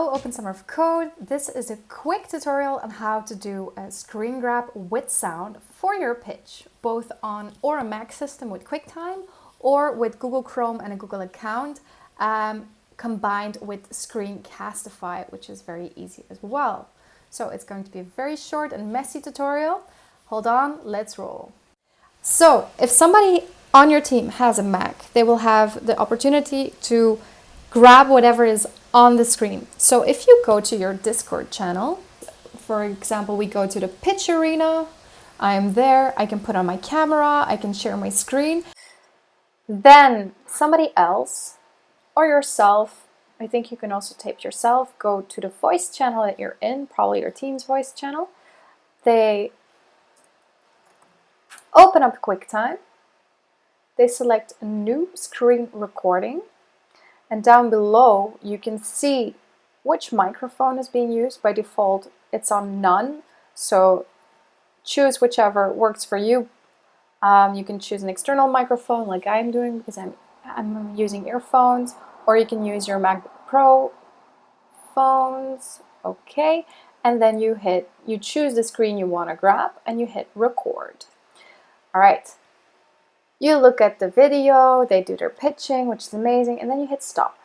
Open Summer of Code. This is a quick tutorial on how to do a screen grab with sound for your pitch, both on or a Mac system with QuickTime or with Google Chrome and a Google account, combined with Screencastify, which is very easy as well. So it's going to be a very short and messy tutorial. Hold on, let's roll. So if somebody on your team has a Mac, they will have the opportunity to grab whatever is on the screen. So if you go to your Discord channel, for example, we go to the pitch arena, I am there, I can put on my camera, I can share my screen. Then somebody else or yourself, I think you can also tape yourself, go to the voice channel that you're in, probably your team's voice channel. They open up QuickTime, they select a new screen recording, and down below you can see which microphone is being used. By default it's on none, so choose whichever works for you. You can choose an external microphone like I'm doing because I'm using earphones, or you can use your MacBook Pro phones. Okay, and then you choose the screen you want to grab and you hit record. All right, you look at the video, they do their pitching, which is amazing, and then you hit stop.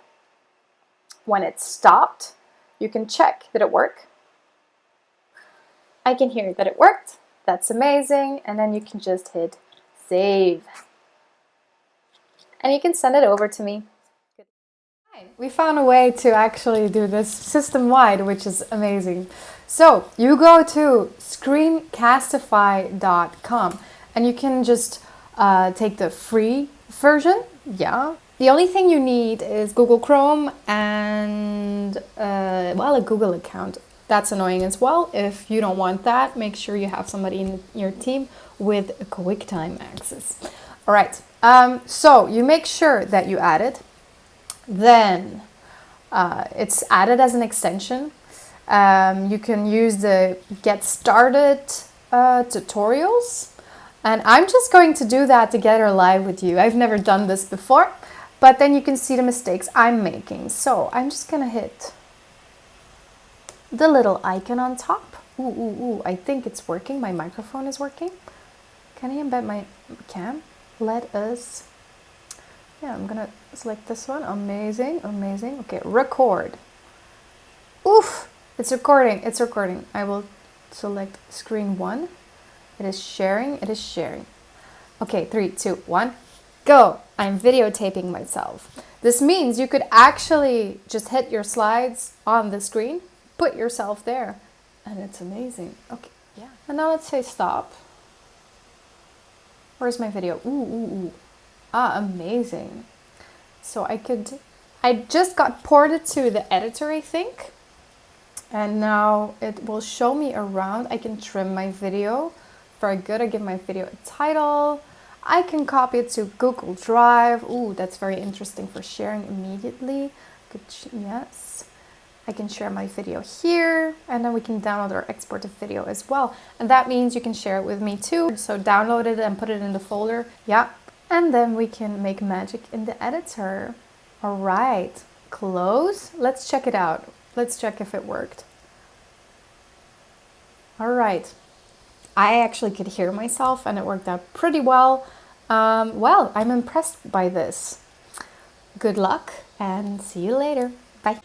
When it's stopped, you can check, did it work? I can hear that it worked. That's amazing. And then you can just hit save. And you can send it over to me. We found a way to actually do this system-wide, which is amazing. So you go to screencastify.com and you can just take the free version. Yeah. The only thing you need is Google Chrome and well, a Google account. That's annoying as well. If you don't want that, make sure you have somebody in your team with a QuickTime access. All right. So you make sure that you add it. Then it's added as an extension. You can use the Get Started tutorials. And I'm just going to do that together live with you. I've never done this before, but then you can see the mistakes I'm making. So I'm just gonna hit the little icon on top. Ooh, I think it's working. My microphone is working. Can I embed my cam? I'm gonna select this one. Amazing. Okay, record. Oof, it's recording. I will select screen 1. It is sharing. Okay, 3, 2, 1, go. I'm videotaping myself. This means you could actually just hit your slides on the screen, put yourself there, and it's amazing. Okay, yeah. And now let's say stop. Where's my video? Ooh. Amazing. So I just got ported to the editor, I think. And now it will show me around. I can trim my video. Very good. I give my video a title. I can copy it to Google Drive. Ooh, that's very interesting for sharing immediately. Good, yes. I can share my video here, and then we can download or export the video as well. And that means you can share it with me too. So download it and put it in the folder. Yeah. And then we can make magic in the editor. All right, close. Let's check it out. Let's check if it worked. All right. I actually could hear myself and it worked out pretty well. Well, I'm impressed by this. Good luck and see you later. Bye.